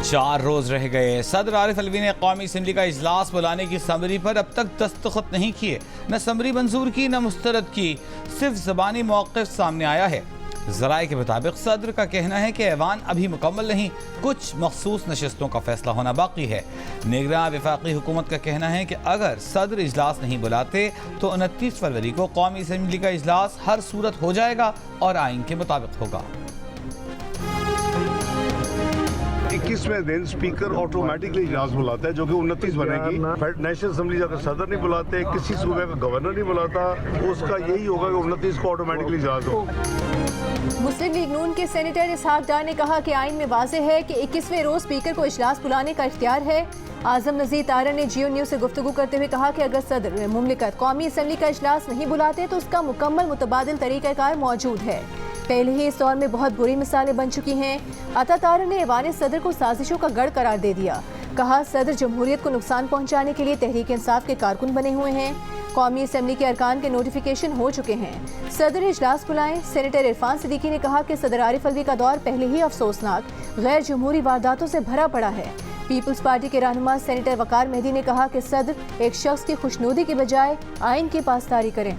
4 रोज रह गए। सदर आरिफ अलवी ने कौमी असम्बली का इजलास बुलाने की समरी पर अब तक दस्तखत नहीं किए। न समरी मंजूर की न मुस्तरद की, सिर्फ ज़बानी मौक़िफ़ सामने आया है। ज़राए के मुताबिक सदर का कहना है कि ऐवान अभी मुकम्मल नहीं, कुछ मखसूस नशस्तों का फैसला होना बाकी है। निगरां वफाकी हुकूमत का कहना है कि अगर सदर इजलास नहीं बुलाते तो 29 फरवरी को कौमी असम्बली का इजलास हर सूरत हो जाएगा और आइन के मुताबिक होगा। 21वें दिन स्पीकर ऑटोमेटिकली इजलास बुलाता है, जो कि 29 बनेगी। नेशनल असेंबली अगर सदर नहीं बुलाते, किसी सूबे का गवर्नर नहीं बुलाता, उसका यही होगा कि 29 को ऑटोमेटिकली इजलास हो। मुस्लिम लीग नून के सेनेटर इसहाक डार ने कहा कि आइन में वाज़ेह है कि 21वें रोज स्पीकर को इजलास बुलाने का इख्तियार है। आजम नज़ीर तारा ने जियो न्यूज़ से गुफ्तगू करते हुए कहा कि अगर सदर मुमलिकत कौमी असम्बली का इजलास नहीं बुलाते तो उसका मुकम्मल मुतबादिल तरीक़ाकार मौजूद है। पहले ही इस दौर में बहुत बुरी मिसालें बन चुकी हैं। अता तारा ने ऐवान सदर को साजिशों का गढ़ करार दे दिया। कहा, सदर जमहूरियत को नुकसान पहुँचाने के लिए तहरीक इंसाफ के कारकुन बने हुए हैं। कौमी असम्बली के अरकान के नोटिफिकेशन हो चुके हैं, सदर इजलास बुलाएं। सेनेटर इरफान सिद्दीकी ने कहा कि सदर आरिफ अलवी का दौर पहले ही अफसोसनाक गैर जमहूरी वारदातों से भरा पड़ा है। पीपल्स पार्टी के रहनुमा सेनेटर वकार मेहदी ने कहा कि सदर एक शख्स की खुशनुदी के बजाय आइन की पासदारी करें।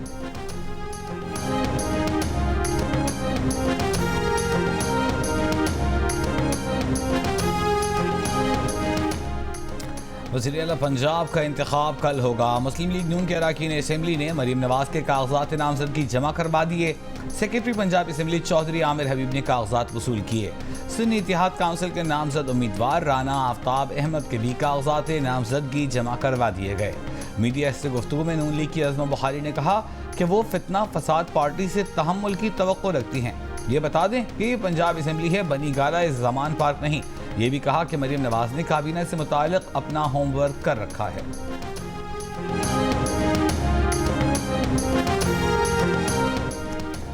वज़ीर आला पंजाब का इंतखाब कल होगा। मुस्लिम लीग नून के अरकान असम्बली ने मरीम नवाज के कागजात नामजदगी जमा करवा दिए। सेक्रेटरी पंजाब असम्बली चौधरी आमिर हबीब ने कागजात वसूल किए। सुन्नी इत्तेहाद काउंसिल के नामजद उम्मीदवार राना आफ्ताब अहमद के भी कागजात नामजदगी जमा करवा दिए गए। मीडिया से गुफ्तगू में नून लीग की अज़मा बुखारी ने कहा कि वो फितना फसाद पार्टी से तहम्मुल की तवक्को रखती हैं। ये बता दें कि ये पंजाब असम्बली है, बनी गाला इस ज़मान पार्क नहीं। ये भी कहा कि मरीम नवाज ने काबीना से मुताल्लिक़ अपना होमवर्क कर रखा है।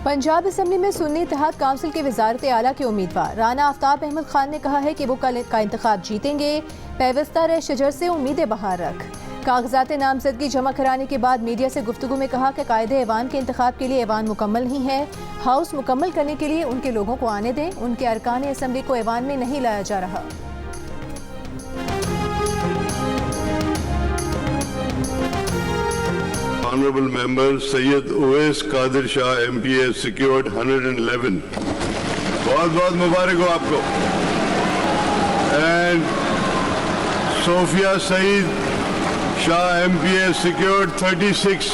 पंजाब असम्बली में सुन्नी इत्तेहाद काउंसिल के वजारत आला के उम्मीदवार राना आफ्ताब अहमद खान ने कहा है कि वो कल का इंतखाब जीतेंगे। पैवस्ता रह शजर से उम्मीदें बहार रख। कागजात नामजदगी जमा कराने के बाद मीडिया से गुफ्तगू में कहा कि कायदे ऐवान के इंतखाब के लिए ऐवान मुकम्मल नहीं है। हाउस मुकम्मल करने के लिए उनके लोगों को आने दें। उनके अरकान असम्बली को ऐवान में नहीं लाया जा रहा। Honorable member Sayyid Uwais Qadir Shah MPA secured 111. बहुत बहुत मुबारक हो आपको। And Sophia Saeed Shah MPA secured 36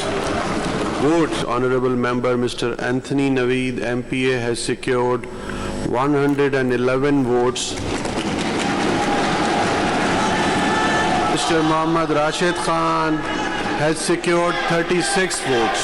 votes. Honorable member Mr. Anthony Naveed MPA has secured 111 votes. Mr. Mohammad Rashid Khan has secured 36 votes.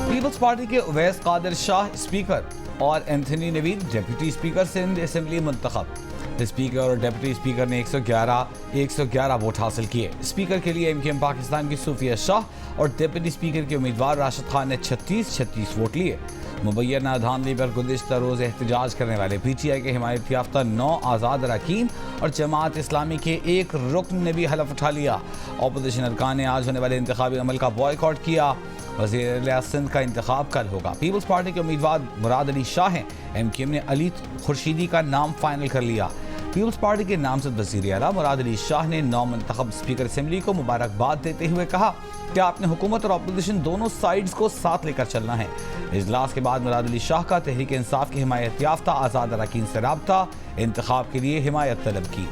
Peoples Party के Uwais Qadir Shah speaker और Anthony Naveed deputy speaker Sindh assembly मुंतखब। Speaker और deputy speaker ने 111 vote हासिल किए। Speaker के लिए MQM Pakistan की सूफिया शाह और डिप्टी स्पीकर के उम्मीदवार राशिद खान ने 36 वोट लिए। मुबैना धांधली पर गुज़िश्ता रोज़ एहतजाज करने वाले PTI के हिमायत याफ्ता 9 आज़ाद अरकान और जमात इस्लामी के एक रुकन ने भी हलफ उठा लिया। अपोजिशन अरकान ने आज होने वाले इंतखाबी अमल का बॉयकॉट किया। वज़ीर सिंध का इंतखाब कल होगा। पीपल्स पार्टी के उम्मीदवार मुराद अली शाह हैं। MQM ने अली खुर्शीदी का नाम फाइनल कर लिया। पीपल्स पार्टी के नामजद वज़ीर आला मुराद अली शाह ने नौ मुंतखब स्पीकर असम्बली को मुबारकबाद देते हुए कहा कि आपने हुकूमत और अपोजिशन दोनों साइड्स को साथ लेकर चलना है। इजलास के बाद मुराद अली शाह का तहरीक इंसाफ की हिमायत याफ्ता आज़ाद अरकान से राब्ता इंतखाब के लिए हिमायत तलब की।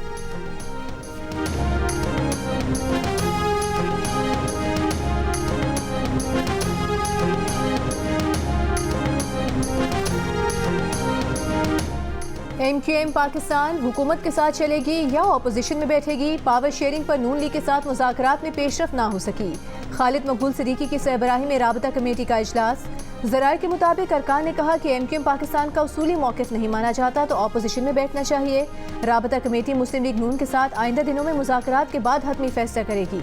MQM पाकिस्तान हुकूमत के साथ चलेगी या अपोजिशन में बैठेगी। पावर शेयरिंग पर नून लीग के साथ मुज़ाकरात में पेशरफ ना हो सकी। खालिद मकबूल सिद्दीकी की सरबराही में राबता कमेटी का इजलास। ज़राए के मुताबिक अरकान ने कहा कि MQM पाकिस्तान का उसूली मौक़िफ़ नहीं माना जाता तो अपोजिशन में बैठना चाहिए। राबता कमेटी मुस्लिम लीग नून के साथ आइंदा दिनों में मुज़ाकरात के बाद हतमी फैसला करेगी।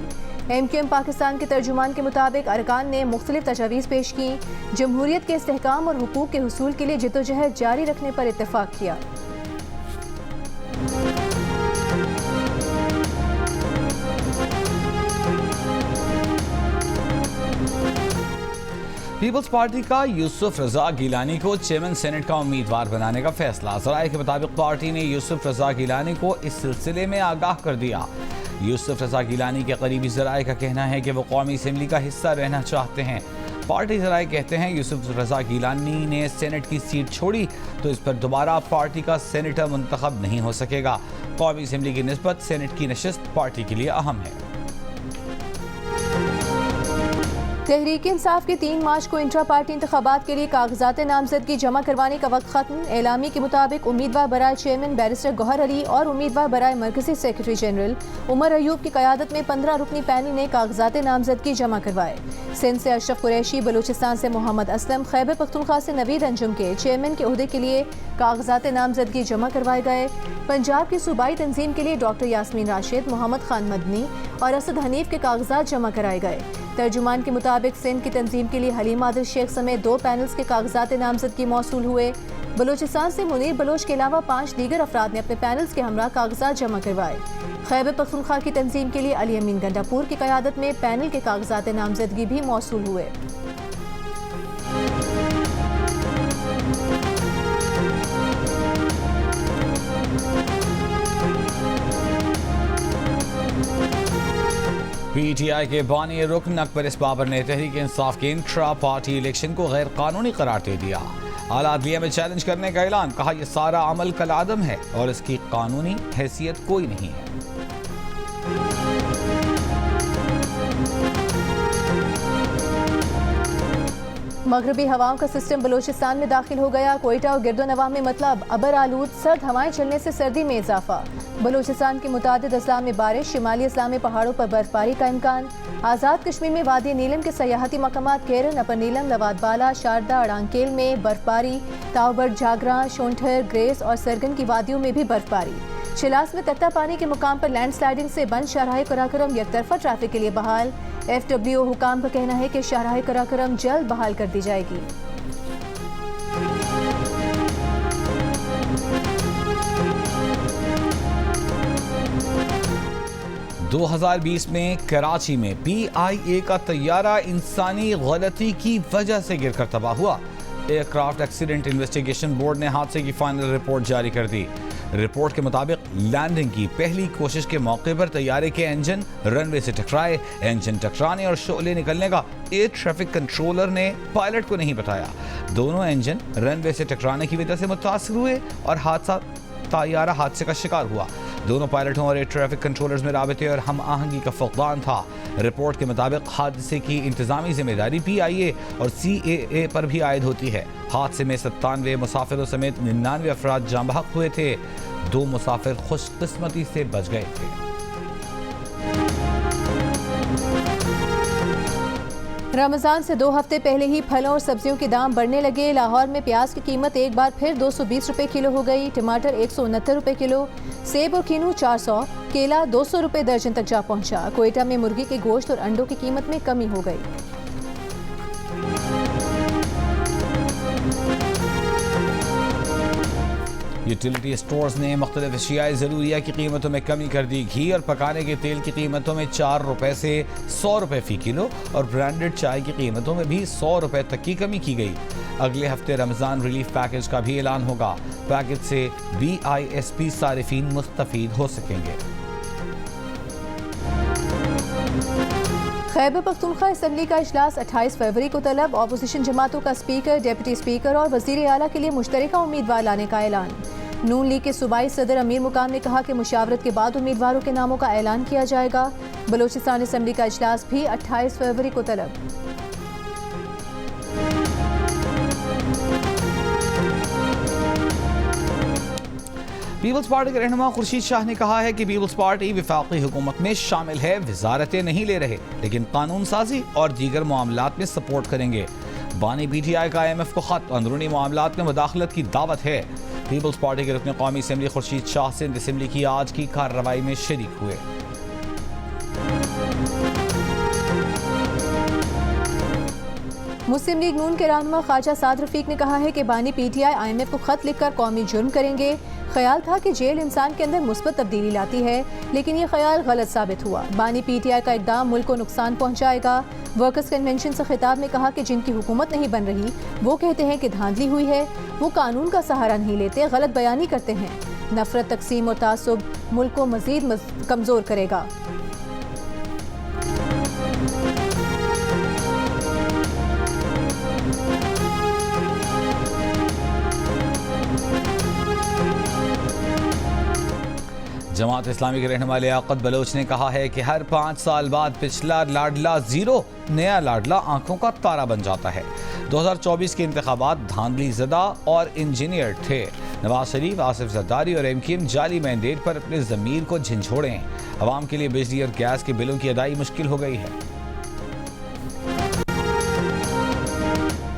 MQM पाकिस्तान के तर्जुमान के मुताबिक अरकान ने मुख्तलिफ तजावीज़ पेश की। जमहूरियत के इस्तेहकाम और हुकूक के हुसूल के लिए जिद्दोजहद जारी रखने पर इत्तफाक किया। पीपल्स पार्टी का यूसुफ रजा गिलानी को चेयरमैन सेनेट का उम्मीदवार बनाने का फैसला। ज़राए के मुताबिक पार्टी ने यूसुफ रजा गिलानी को इस सिलसिले में आगाह कर दिया। यूसुफ रजा गिलानी के करीबी ज़राए का कहना है कि वो कौमी असम्बली का हिस्सा रहना चाहते हैं। पार्टी ज़राए कहते हैं यूसुफ रजा गिलानी ने सेनेट की सीट छोड़ी तो इस पर दोबारा पार्टी का सेनेटर मुंतखब नहीं हो सकेगा। कौमी असम्बली की निस्बत सेनेट की नशिस्त पार्टी के लिए अहम है। तहरीक इंसाफ के 3 मार्च को इंट्रा पार्टी इंतखाबात के लिए कागजात नामजदगी जमा करवाने का वक्त खत्म। एलामी के मुताबिक उम्मीदवार बराए चेयरमैन बैरिस्टर गौहर अली और उम्मीदवार बराए मरकजी सेक्रेटरी जनरल उमर अयूब की क़यादत में 15 रुकनी पैनल ने कागजात नामजदगी जमा करवाए। सिंध से अशरफ कुरैशी, बलूचिस्तान से मोहम्मद असलम, खैबर पख्तूनख्वा से नवीद अंजुम के चेयरमैन के ओहदे के लिए कागजात नामजदगी जमा करवाए गए। पंजाब की सूबाई तंजीम के लिए डॉक्टर यास्मीन राशिद, मोहम्मद खान मदनी और असद हनीफ के कागजात जमा कराए गए। तर्जुमान के मुताबिक सिंध की तंजीम के लिए हलीम आदिल शेख समेत 2 पैनल्स के कागजात नामजदगी मौसूल हुए। बलूचिस्तान से मुनीर बलोच के अलावा 5 दीगर अफराद ने अपने पैनल्स के हमरा कागजात जमा करवाए। खैबर पख्तूनख्वा की तंजीम के लिए अली अमीन गंडापुर की क़यादत में पैनल के कागजात नामजदगी भी मौसूल हुए। PTI के बानी रुकन अकबर इस बाबर ने तहरीक इंसाफ के इंट्रा पार्टी इलेक्शन को गैर कानूनी करार दे दिया। आला अदलिया में चैलेंज करने का ऐलान, कहा यह सारा अमल कलादम है और इसकी कानूनी हैसियत कोई नहीं है। मगरबी हवाओं का सिस्टम बलूचिस्तान में दाखिल हो गया। कोयटा और गिरदोनवाह में मतलब अबर आलूद सर्द हवाएं चलने से सर्दी में इजाफा। बलूचिस्तान के मुतादिद अजला में बारिश, शिमाली अजला में पहाड़ों पर बर्फबारी का इम्कान। आज़ाद कश्मीर में वादी नीलम के सयाहती मकामात केरन, अपर नीलम, लवाद बाला, शारदा, अड़ांकेल में बर्फबारी। तावबर्ड, जागरा, शोंठर, ग्रेस और सरगन की वादियों में भी बर्फबारी। शिलास में तख्ता पानी के मुकाम पर लैंडस्लाइडिंग से बंद शाहराह कराकरम यकतरफा ट्रैफिक के लिए बहाल। FWO हुकाम का कहना है कि शाहराह कराकरम जल्द बहाल कर दी जाएगी। दो 2020 में कराची में PIA का तैयारा इंसानी गलती की वजह से गिरकर तबाह हुआ। एयरक्राफ्ट एक्सीडेंट इन्वेस्टिगेशन बोर्ड ने हादसे की फाइनल रिपोर्ट जारी कर दी। रिपोर्ट के मुताबिक लैंडिंग की पहली कोशिश के मौके पर तैयारे के इंजन रनवे से टकराए। इंजन टकराने और शोले निकलने का एयर ट्रैफिक कंट्रोलर ने पायलट को नहीं बताया। दोनों इंजन रनवे से टकराने की वजह से मुतासिर हुए और तैयारा हादसे का शिकार हुआ। दोनों पायलटों और एयर ट्रैफिक कंट्रोलर्स में राबते और हम आहंगी का फुकदान था। रिपोर्ट के मुताबिक हादसे की इंतजामी जिम्मेदारी PIA और CAA पर भी आयद होती है। हादसे में 97 मुसाफिरों समेत 99 अफराद जाँ बहक हुए थे। 2 मुसाफिर खुशकिस्मती से बच गए थे। रमज़ान से 2 हफ्ते पहले ही फलों और सब्जियों के दाम बढ़ने लगे। लाहौर में प्याज की कीमत एक बार फिर 220 रुपये किलो हो गई। टमाटर 169 रुपये किलो, सेब और कीनू 400, केला 200 रुपये दर्जन तक जा पहुंचा। कोयटा में मुर्गी के गोश्त और अंडों की कीमत में कमी हो गई। यूटिलिटी स्टोर्स ने मुख्तलिफ अशियाए ज़रूरिया की कीमतों में कमी कर दी। घी और पकाने के तेल की कीमतों में 4 रुपये से 100 रुपये फ़ी किलो और ब्रांडेड चाय की कीमतों में भी 100 रुपये तक की कमी की गई। अगले हफ्ते रमज़ान रिलीफ पैकेज का भी ऐलान होगा। पैकेज से BISP सारिफीन मुस्तफ़ीद हो सकेंगे। खैबर पख्तूनख्वा असम्बली का इजलास 28 फरवरी को तलब। ऑपोजिशन जमातों का स्पीकर, डिप्टी स्पीकर और वज़ीर आला के लिए मुश्तरका उम्मीदवार लाने का ऐलान। नून लीग के सूबाई सदर अमीर मुकाम ने कहा कि मुशावरत के बाद उम्मीदवारों के नामों का ऐलान किया जाएगा। बलूचिस्तान असम्बली का इजलास भी 28 फरवरी को तलब। पीपल्स पार्टी के रहनुमा खुर्शीद शाह ने कहा है कि पीपल्स पार्टी वफाकी हुकूमत में शामिल है, वजारतें नहीं ले रहे, लेकिन कानून साजी और दीगर मामलात में सपोर्ट करेंगे। बानी PTI का IMF को खत, अंदरूनी मामलात में मुदाखलत की दावत है। पीपल्स पार्टी के रुकन कौमी असम्बली खुर्शीद शाह सिंध असम्बली की आज की कार्रवाई में शरीक हुए। मुस्लिम लीग नून के रहनुमा ख्वाजा साद रफीक ने कहा है कि बानी पीटीआई IMF को खत लिखकर कौमी जुर्म करेंगे। ख्याल था कि जेल इंसान के अंदर मुस्बत तब्दीली लाती है, लेकिन ये ख्याल गलत साबित हुआ। बानी पीटीआई का इक़दाम मुल्क को नुकसान पहुंचाएगा। वर्कर्स कन्वेंशन से खिताब में कहा कि जिनकी हुकूमत नहीं बन रही वो कहते हैं कि धांधली हुई है, वो कानून का सहारा नहीं लेते, गलत बयानी करते हैं। नफरत, तकसीम और तासुब मुल्क को मजीद कमज़ोर करेगा। जमात इस्लामी के रहनुमा लियाकत बलोच ने कहा है कि हर 5 साल बाद पिछला लाडला जीरो नया लाडला आंखों का तारा बन जाता है। 2024 के इंतखाबात धांधली ज़दा और इंजीनियर थे। नवाज शरीफ, आसिफ जरदारी और MKM जाली मैंडेट पर अपने ज़मीर को झंझोड़ें। अवाम के लिए बिजली और गैस के बिलों की अदाई मुश्किल हो गई है।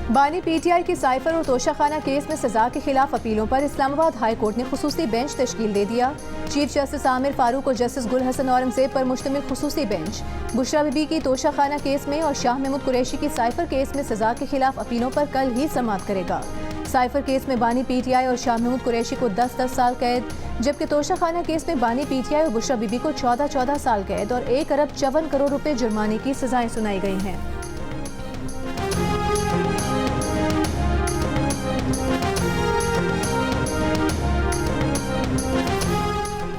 बानी पीटीआई की साइफर और तोशाखाना केस में सजा के खिलाफ अपीलों पर इस्लामाबाद हाई कोर्ट ने खुसूसी बेंच तश्कील दे दिया। चीफ जस्टिस आमिर फारूक और जस्टिस गुल हसन औरंगजेब पर मुश्तमिल खुसूसी बेंच बुशरा बीबी की तोशाखाना केस में और शाह महमूद कुरैशी की साइफर केस में सजा के खिलाफ अपीलों पर कल ही समाअत करेगा। साइफर केस में बानी पीटीआई और शाह महमूद कुरैशी को 10-10 साल कैद, जबकि तोशाखाना केस में बानी पीटीआई और बुशरा बीबी को 14-14 साल कैद और 1 अरब 54 करोड़ रुपए जुर्माने की सजाएं सुनाई गई हैं।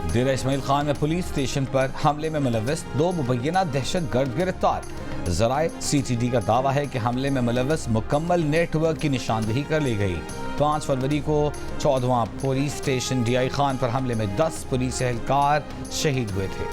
डेरा इस्माइल खान में पुलिस स्टेशन पर हमले में मुलव्वस 2 मुबैना दहशतगर्द गिरफ्तार। ज़राए CTD का दावा है कि हमले में मुलव्वस मुकम्मल नेटवर्क की निशानदेही कर ली गई। 5 फरवरी को 14वां पुलिस स्टेशन DI खान पर हमले में 10 पुलिस एहलकार शहीद हुए थे।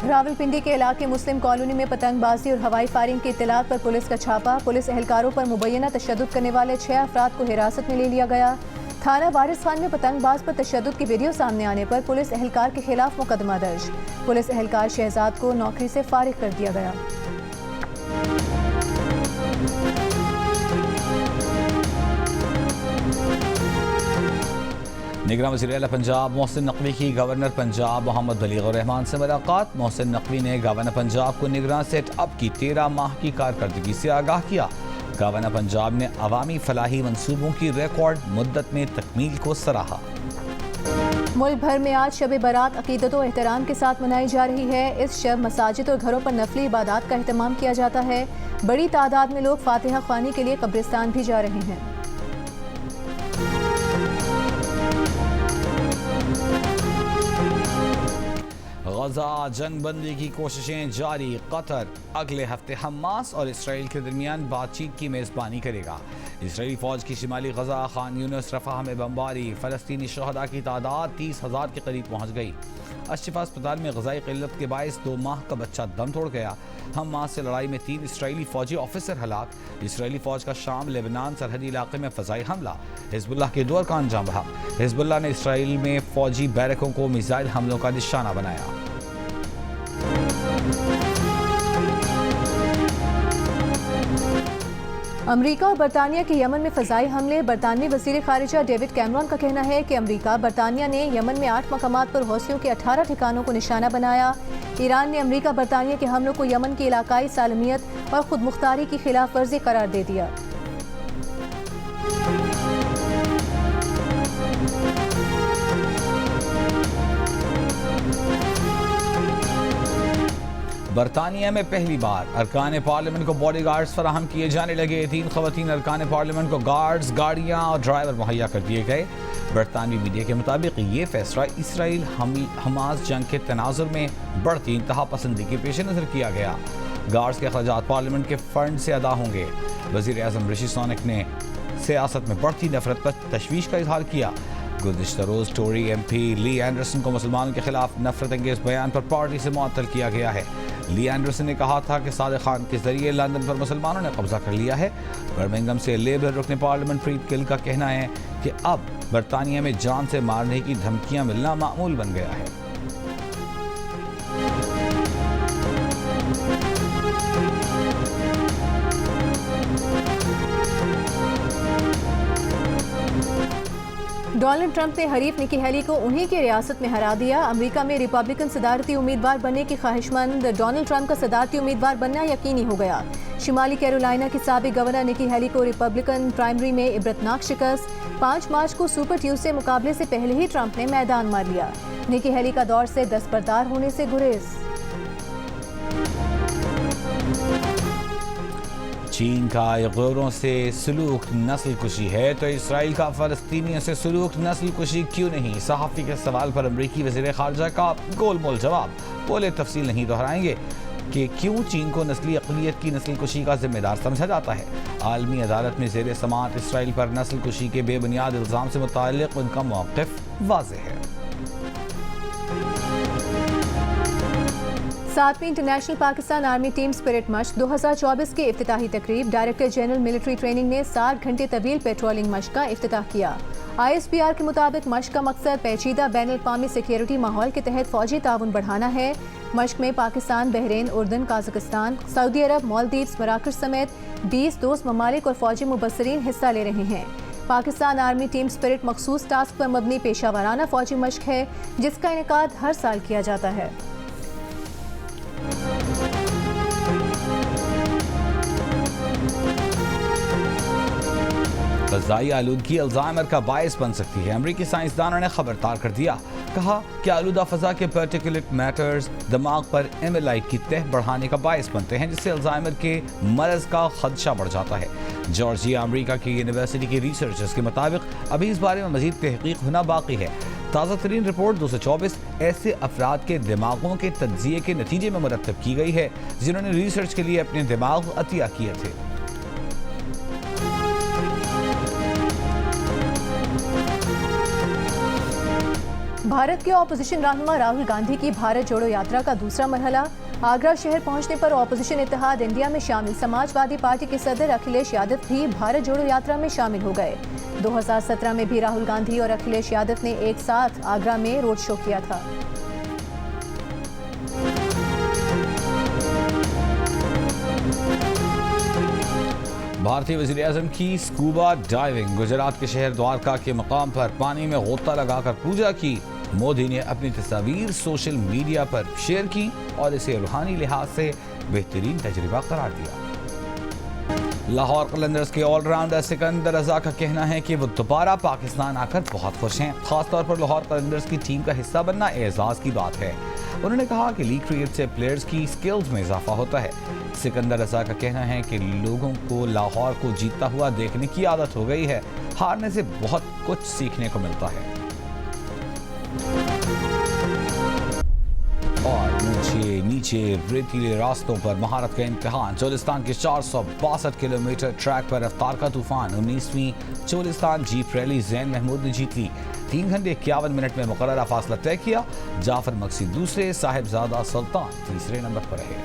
रावलपिंडी के इलाके मुस्लिम कॉलोनी में पतंगबाजी और हवाई फायरिंग की इत्तलात पर पुलिस का छापा। पुलिस एहलकारों पर मुबैना तशद्दुद करने वाले 6 अफराद को हिरासत में ले लिया गया। थाना वारिस खान में पतंगबाज पर तशद्दुद की वीडियो सामने आने पर पुलिस एहलकार के खिलाफ मुकदमा दर्ज। पुलिस एहलकार शहजाद को नौकरी से फारिग कर दिया गया। निगरान वज़ीर आला पंजाब मोहसिन नकवी की गवर्नर पंजाब मोहम्मद बलीग़ुर रहमान से मुलाकात। मोहसिन नकवी ने गवर्नर पंजाब को निगरान सेटअप की 13 माह की कारकर्दगी से आगाह किया। गवर्नर पंजाब ने अवामी फलाही मंसूबों की रिकॉर्ड मुद्दत में तकमील को सराहा। मुल्क भर में आज शब बारात अकीदत और एहतराम के साथ मनाई जा रही है। इस शब मसाजिद और घरों पर नफली इबादत का एहतमाम किया जाता है। बड़ी तादाद में लोग फातिहा ख्वानी के लिए कब्रिस्तान भी जा रहे हैं। गजा जंगबंदी की कोशिशें जारी। कतर अगले हफ्ते हमास और इसराइल के दरमियान बातचीत की मेज़बानी करेगा। इसराइली फ़ौज की शिमाली गजा खान यूनिस रफ़ाह में बमबारी। फ़लस्तीनी शहदा की तादाद 30,000 के करीब पहुँच गई। अशफा अस्पताल में ग़ज़ाई क़िल्लत के बायस 2 माह का बच्चा दम तोड़ गया। हमास से लड़ाई में 3 इसराइली फ़ौजी ऑफिसर हलाक। इसराइली फ़ौज का शाम लेबनान सरहदी इलाके में फ़ज़ाई हमला हिज़्बुल्लाह के 2 अरकान जाम बहा। हिज़्बुल्लाह ने इसराइल में फ़ौजी बैरकों को मिसाइल हमलों का निशाना बनाया। अमरीका और बरतानिया के यमन में फ़ज़ाई हमले। बरतानवी वज़ीर ख़ारिजा डेविड कैमरॉन का कहना है कि अमरीका बरतानिया ने यमन में 8 मकामात पर हौसियों के 18 ठिकानों को निशाना बनाया। ईरान ने अमरीका बरतानिया के हमलों को यमन की इलाकाई सालमियत और खुद मुख्तारी की खिलाफ वर्जी करार दे दिया। बरतानिया में पहली बार अरकान पार्लियामेंट को बॉडी गार्ड्स फराहम किए जाने लगे। 3 ख़वातीन अरकान पार्लियामेंट को गार्ड्स, गाड़ियाँ और ड्राइवर मुहैया कर दिए गए। बरतानवी मीडिया के मुताबिक ये फैसला इसराइल हमास जंग के तनाजुर में बढ़ती इंतहा पसंदी के पेश नज़र किया गया। गार्ड्स के अखराजात पार्लियामेंट के फंड से अदा होंगे। वज़ीर आज़म ऋषि सुनक ने सियासत में बढ़ती नफरत पर तशवीश का इजहार किया। गुज़िश्ता रोज़ टोरी MP ली एंडरसन को मुसलमानों के खिलाफ नफरत अंगेज बयान पर पार्टी से मुअत्तल किया गया है। ली एंडरसन ने कहा था कि सादिक खान के जरिए लंदन पर मुसलमानों ने कब्जा कर लिया है। बर्मिंघम से लेबर रुकने पार्लियामेंट प्रीत गिल का कहना है कि अब बरतानिया में जान से मारने की धमकियां मिलना मामूल बन गया है। डोनाल्ड ट्रंप ने हरीफ निकी हेली को उन्हीं की रियासत में हरा दिया। अमेरिका में रिपब्लिकन सदारती उम्मीदवार बनने की ख्वाहिशमंद डोनाल्ड ट्रंप का सदारती उम्मीदवार बनना यकीनी हो गया। शिमाली कैरोलिना की साबिक गवर्नर निकी हेली को रिपब्लिकन प्राइमरी में इबरतनाक शिकस्त। 5 मार्च को सुपर ट्यूसडे मुकाबले से पहले ही ट्रंप ने मैदान मार लिया। निकी हेली का दौर से दस्तबरदार होने से गुरेज। चीन का गैरों से सलूक नस्ल कुशी है तो इसराइल का फलस्तीनियों से सलूक नस्ल कुशी क्यों नहीं? सहाफ़ी के सवाल पर अमरीकी वज़ीर ख़ारजा का गोलमोल जवाब। बोले तफसील नहीं दोहराएंगे कि क्यों चीन को नस्ली अक़लियत की नस्ल कुशी का जिम्मेदार समझा जाता है। आलमी अदालत में ज़ेर समाअत इसराइल पर नस्ल कुशी के बेबुनियाद इल्ज़ाम से मुताल्लिक़ उनका मौक़िफ़ वाज़ेह है। 7वीं international Pakistan army team spirit मश्क 2024 की इफ्तिताही तकरीब। डायरेक्टर जनरल मिलिट्री ट्रेनिंग ने 60 घंटे तवील पेट्रोलिंग मश्क का इफ्तिताह किया। ISPR के मुताबिक मश्क का मकसद पेचीदा बैन अल-अक़वामी सिक्योरिटी माहौल के तहत फौजी ताउन बढ़ाना है। मश्क में पाकिस्तान, बहरीन, उर्दन, काज़ाकिस्तान, सऊदी अरब, मालदीव्स, मराकश समेत 20 दोस्त ममालिक और फौजी मुबस्सरीन हिस्सा ले रहे हैं। पाकिस्तान आर्मी टीम स्पिरिट मखसूस टास्क पर मबनी पेशावराना फौजी मश्क है जिसका इनेकाद हर साल किया जाता है। ग़ज़ाई आलूदगी अल्ज़ाइमर का बायस बन सकती है। अमरीकी साइंसदानों ने खबरदार कर दिया। कहा कि आलूदा फ़ज़ा के पार्टिकुलेट मैटर्स दिमाग पर MLI की तह बढ़ाने का बायस बनते हैं जिससे अल्ज़ाइमर के मरज़ का खदशा बढ़ जाता है। जॉर्जिया अमरीका की यूनिवर्सिटी के रिसर्चर्स के मुताबिक अभी इस बारे में मज़ीद तहक़ीक़ होना बाकी है। ताज़ा तरीन रिपोर्ट 224 ऐसे अफराद के दिमागों के तज्ज़िये के नतीजे में मुरतब की गई है जिन्होंने रिसर्च के लिए अपने दिमाग अतिया किए थे। भारत के ऑपोजिशन रहनुमा राहुल गांधी की भारत जोड़ो यात्रा का दूसरा मरहला। आगरा शहर पहुंचने पर ऑपोजिशन इत्तेहाद इंडिया में शामिल समाजवादी पार्टी के सदर अखिलेश यादव भी भारत जोड़ो यात्रा में शामिल हो गए। 2017 में भी राहुल गांधी और अखिलेश यादव ने एक साथ आगरा में रोड शो किया था। भारतीय वज़ीर-ए-आज़म की स्कूबा डाइविंग। गुजरात के शहर द्वारका के मकाम पर पानी में गोता लगाकर पूजा की। मोदी ने अपनी तस्वीर सोशल मीडिया पर शेयर की और इसे रूहानी लिहाज से बेहतरीन तजुर्बा करार दिया। लाहौर कलंदर्स के ऑलराउंडर सिकंदर रजा का कहना है कि वो दोबारा पाकिस्तान आकर बहुत खुश हैं। खासतौर पर लाहौर कलंदर्स की टीम का हिस्सा बनना एजाज़ की बात है। उन्होंने कहा कि लीग क्रिकेट से प्लेयर्स की स्किल्स में इजाफा होता है। सिकंदर रजा का कहना है कि लोगों को लाहौर को जीतता हुआ देखने की आदत हो गई है। हारने से बहुत कुछ सीखने को मिलता है। और नीचे रेतीले रास्तों पर महारत का इम्तिहान। चोलिस्तान के 462 किलोमीटर ट्रैक पर रफ्तार का तूफान। 19वीं चोलिस्तान जीप रैली ज़ैन महमूद ने जीत ली। 3 घंटे 51 मिनट में मुकर्ररा फासला तय किया। जाफर मक्सी दूसरे, साहिबजादा सुल्तान तीसरे नंबर पर रहे।